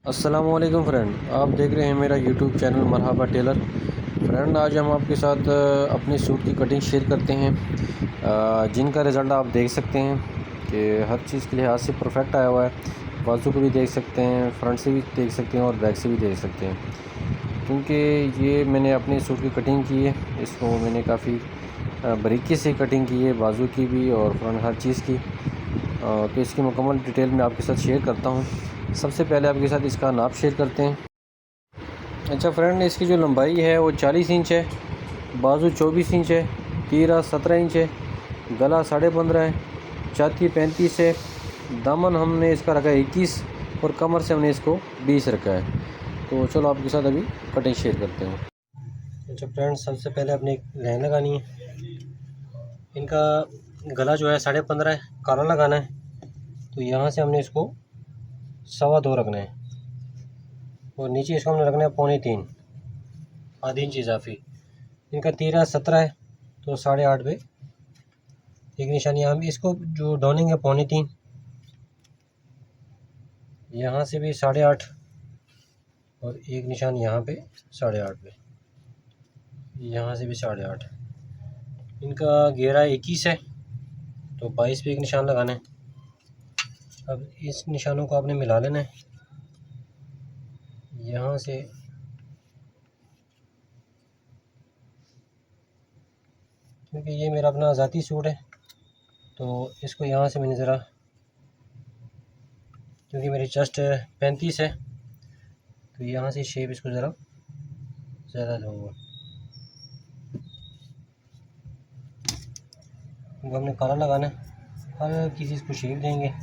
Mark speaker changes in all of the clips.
Speaker 1: अस्सलामुअलैकुम फ्रेंड, आप देख रहे हैं मेरा यूट्यूब चैनल मरहबा टेलर। फ्रेंड, आज हम आपके साथ अपने सूट की कटिंग शेयर करते हैं, जिनका रिज़ल्ट आप देख सकते हैं कि हर चीज़ के लिहाज से परफेक्ट आया हुआ है। बाजू को भी देख सकते हैं, फ्रंट से भी देख सकते हैं और बैक से भी देख सकते हैं, क्योंकि ये मैंने अपने सूट की कटिंग की है। इसको मैंने काफ़ी बारीकी से कटिंग की है, बाजू की भी और फ्रंट हर चीज़ की। तो इसकी मुकम्मल डिटेल मैं आपके साथ शेयर करता हूँ। सबसे पहले आपके साथ इसका नाप शेयर करते हैं। अच्छा फ्रेंड, इसकी जो लंबाई है वो 40 इंच है, बाजू 24 इंच है, तीरा 17 इंच है, गला 15.5 है, छाती 35 है, दामन हमने इसका रखा है 21 और कमर से हमने इसको 20 रखा है। तो चलो आपके साथ अभी कटिंग शेयर करते हैं। अच्छा फ्रेंड, सबसे पहले अपने एक लाइन लगानी है। इनका गला जो है 15.5 है, काला लगाना है। तो यहाँ से हमने इसको 2.25 रखना है और नीचे इसको हमने रखना है 3.25, आधी इंच इजाफी। इनका तीरा 17 है, तो 8.5 पे एक निशान यहाँ भी इसको जो डाउनिंग है 3.25, यहाँ से भी 8.5 और एक निशान यहाँ पे 8.5 पे, यहाँ से भी 8.5। इनका घेरा 21 है, तो 22 पे एक निशान लगाना है। अब इस निशानों को आपने मिला लेना है। यहाँ से क्योंकि ये मेरा अपना ज़ाती सूट है, तो इसको यहाँ से मैंने ज़रा, क्योंकि मेरी चेस्ट 35 है, तो यहाँ से शेप इसको ज़रा ज़्यादा दूँगा। इनको हमने काला लगाना है, हर किसी चीज़ को शेप देंगे।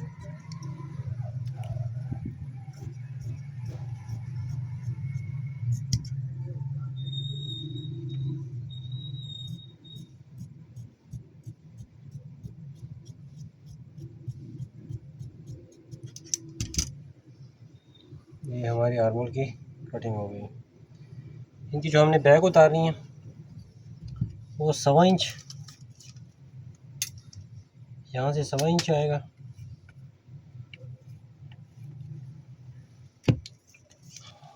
Speaker 1: ये हमारी आर्मोल की कटिंग हो गई। इनकी जो हमने बैक उतारनी है वो 1.25 इंच, यहाँ से 1.25 इंच आएगा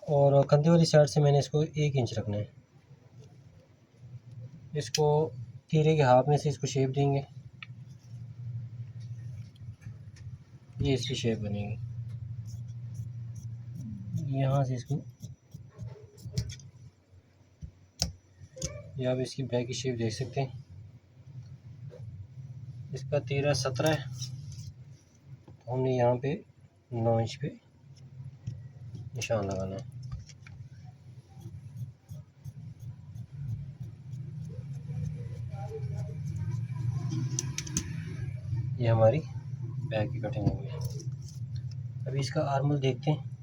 Speaker 1: और कंधे वाली साइड से मैंने इसको 1 इंच रखना है। इसको तीरे के हाथ में से इसको शेप देंगे, ये इसकी शेप बनेगी। यहाँ से इसको, या आप इसकी बैक की शेप देख सकते हैं। इसका तीरा 17 है, तो हमने यहाँ पे 9 इंच पे निशान लगाना है। ये हमारी बैक की कटिंग हो गई। अभी इसका आर्मल देखते हैं।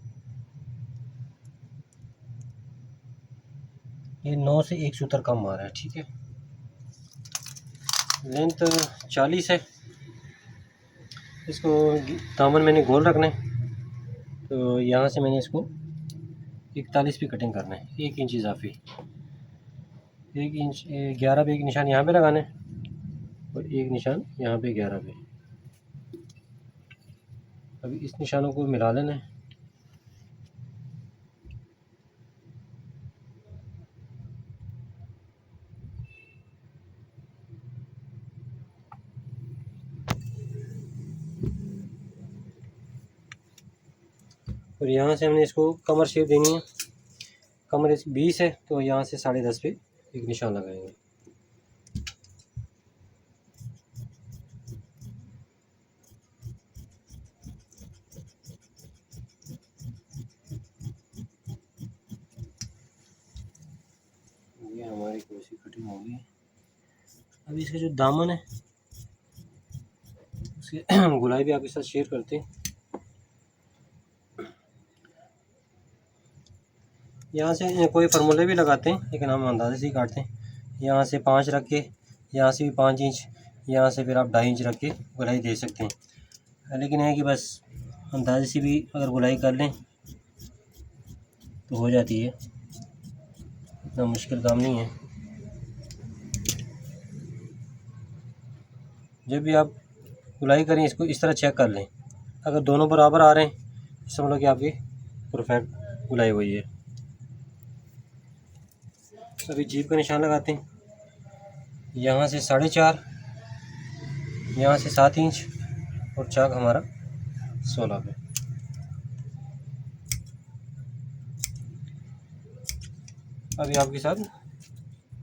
Speaker 1: ये 9 से 1 सूतर कम आ रहा है, ठीक है। लेंथ 40 है। इसको दामन मैंने गोल रखना है, तो यहाँ से मैंने इसको 41 पे कटिंग करना है, 1 इंच इजाफी। 1 इंच 11 पे एक निशान यहाँ पे लगाना है और एक निशान यहाँ पे 11 पे। अभी इस निशानों को मिला लेना है। और यहाँ से हमने इसको कमर शेप देनी है। कमर इस 20 है, तो यहाँ से 10.5 पे एक निशान लगाएंगे। ये हमारी कुर्सी कटिंग हो गई। अभी इसका जो दामन है उसकी गुलाई भी आपके साथ शेयर करते हैं। यहाँ से कोई फार्मूले भी लगाते हैं, लेकिन हम अंदाजे से ही काटते हैं। यहाँ से 5 रख के, यहाँ से भी 5 इंच, यहाँ से फिर आप 2.5 इंच रख के गुलाई दे सकते हैं। लेकिन है कि बस अंदाजे से भी अगर गुलाई कर लें तो हो जाती है, इतना मुश्किल काम नहीं है। जब भी आप गुलाई करें, इसको इस तरह चेक कर लें। अगर दोनों बराबर आ रहे हैं, समझ लो कि आपकी परफेक्ट बुलाई हुई है। अभी जीप का निशान लगाते हैं। यहाँ से 4.5, यहाँ से 7 इंच और चाक हमारा 16 पे। अभी आपके साथ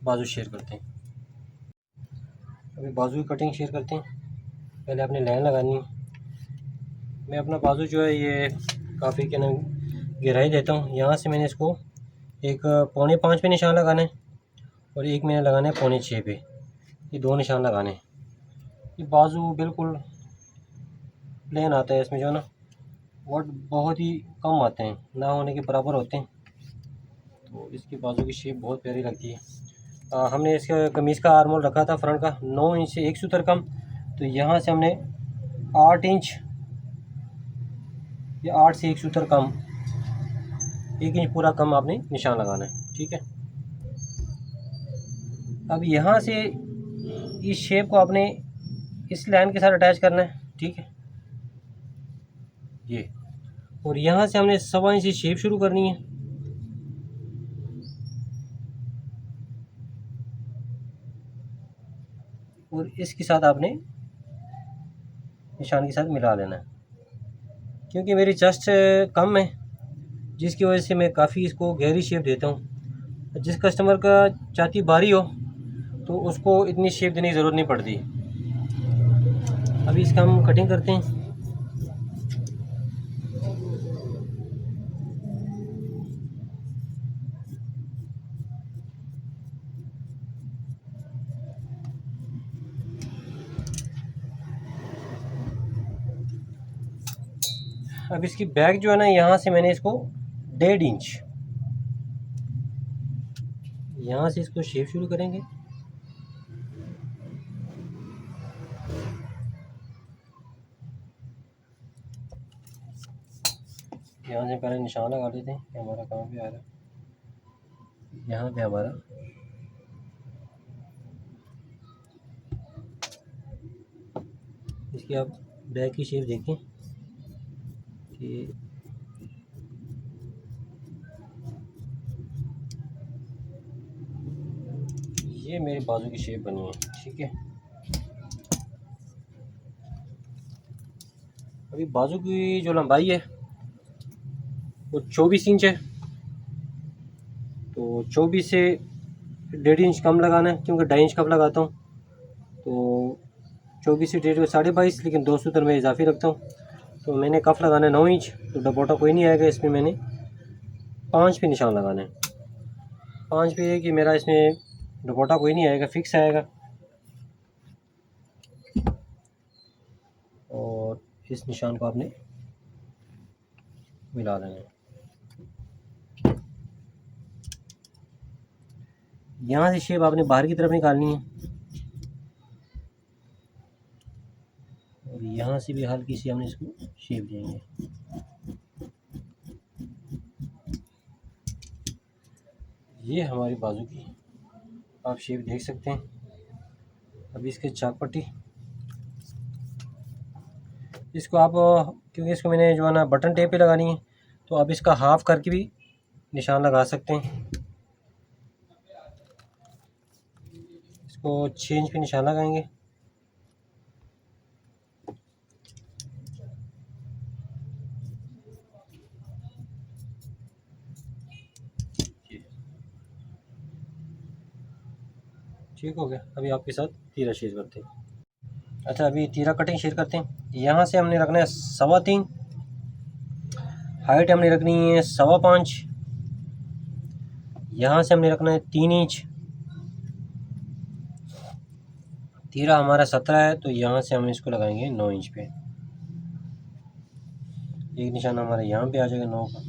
Speaker 1: बाजू शेयर करते हैं। अभी बाजू की कटिंग शेयर करते हैं। पहले आपने लाइन लगानी है। मैं अपना बाजू जो है ये काफ़ी के ना गहराई देता हूँ। यहाँ से मैंने इसको एक 4.25 पे निशान लगाना है और एक मैंने लगाना है 5.25 पे। ये 2 निशान लगाने हैं। ये बाजू बिल्कुल प्लेन आता है, इसमें जो है ना वर्ड बहुत ही कम आते हैं, ना होने के बराबर होते हैं। तो इसकी बाजू की शेप बहुत प्यारी लगती है। हमने इसके कमीज़ का आर्मोल रखा था फ्रंट का 9 इंच से 1 सूत्र कम, तो यहाँ से हमने 8 इंच या 8 से 1 सूत्र कम, 1 इंच पूरा कम आपने निशान लगाना है। ठीक है। अब यहाँ से इस शेप को आपने इस लाइन के साथ अटैच करना है। ठीक है, ये। और यहाँ से हमने 1.25 इंच शेप शुरू करनी है। और इसके साथ आपने निशान के साथ मिला लेना है, क्योंकि मेरी चेस्ट कम है, जिसकी वजह से मैं काफ़ी इसको गहरी शेप देता हूँ। जिस कस्टमर का छाती भारी हो तो उसको इतनी शेप देने की ज़रूरत नहीं पड़ती। अभी इसका हम कटिंग करते हैं। अब इसकी बैक जो है ना, यहाँ से मैंने इसको 1.5 इंच, यहाँ से इसको शेप शुरू करेंगे। यहाँ से पहले निशान लगा लेते हैं कि हमारा कहाँ पे आ रहा है। यहाँ पे हमारा इसकी आप बैक की शेप देखें कि ये मेरे बाजू की शेप बनी है। ठीक है। अभी बाजू की जो लंबाई है वो 24 इंच है, तो 24 से 1.5 इंच कम लगाना है, क्योंकि 2.5 इंच कम लगाता हूँ। तो 24 से 1.5 22.5, लेकिन 2 सूत्र में इजाफी रखता हूँ। तो मैंने कफ लगाना है 9 इंच, तो डपोटा कोई नहीं आएगा इसमें। मैंने 5 पे निशान लगाना है। 5 पे है कि मेरा इसमें डपोटा कोई नहीं आएगा, फिक्स आएगा। और इस निशान को आपने मिला लेना है। यहाँ से शेप आपने बाहर की तरफ निकालनी है और यहाँ से भी हल्की सी हमने इसको शेप देंगे। ये हमारी बाजू की आप शेप देख सकते हैं। अभी इसके चाक पट्टी, इसको आप, क्योंकि इसको मैंने जो है ना बटन टेप पे लगानी है, तो आप इसका हाफ करके भी निशान लगा सकते हैं। इसको 6 इंच पे निशान लगाएंगे। ठीक हो गया। अभी आपके साथ तीरा शेयर करते हैं। अच्छा, अभी तीरा कटिंग शेयर करते हैं। यहाँ से हमने रखना है 3.25, हाइट हमने रखनी है 5.25, यहाँ से हमने रखना है 3 इंच। तीरा हमारा 17 है, तो यहाँ से हम इसको लगाएंगे 9 इंच पे। एक निशान हमारा यहाँ पे आ जाएगा 9 का।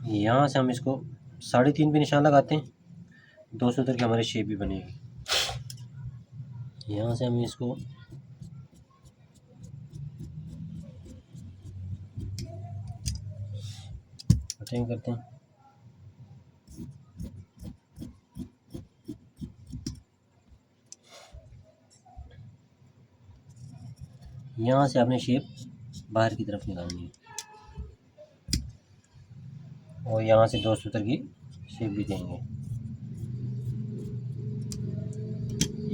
Speaker 1: यहाँ से हम इसको 3.5 पे निशान लगाते हैं। 2 सूत्र की हमारी शेप भी बनेगी। यहाँ से हम इसको कटिंग करते हैं। यहाँ से आपने शेप बाहर की तरफ निकालनी है। और यहाँ से 2 सूत्र की शेप भी देंगे।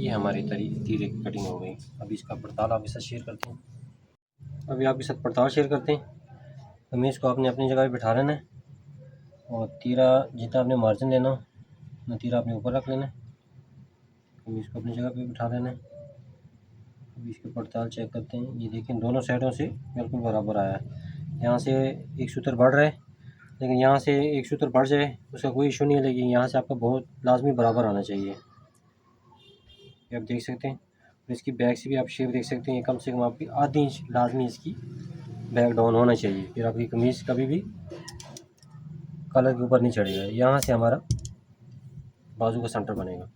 Speaker 1: ये हमारी तीरे की कटिंग हो गई। अभी इसका पड़ताल आपके साथ शेयर करते हैं। अभी आपके साथ पड़ताल शेयर करते हैं। कमीज़ को आपने अपनी जगह पे बिठा लेना है और तीरा जितना आपने मार्जिन लेना हो उतना तीरा आपने ऊपर रख लेना है। कमीज़ को अपनी जगह पे बिठा लेना है। अभी इसकी पड़ताल चेक करते हैं। ये देखें दोनों साइडों से बिल्कुल बराबर आया है। यहाँ से एक सूत्र बढ़ रहा है, लेकिन यहाँ से एक सूत्र बढ़ जाए उसका कोई इशू नहीं है, लेकिन यहाँ से आपका बहुत लाजमी बराबर आना चाहिए। ये आप देख सकते हैं। और इसकी बैक से भी आप शेप देख सकते हैं। कम से कम आपकी आधी इंच लाजमी इसकी बैक डाउन होना चाहिए, फिर आपकी कमीज़ कभी भी कलर के ऊपर नहीं चढ़ेगा। यहाँ से हमारा बाजू का सेंटर बनेगा।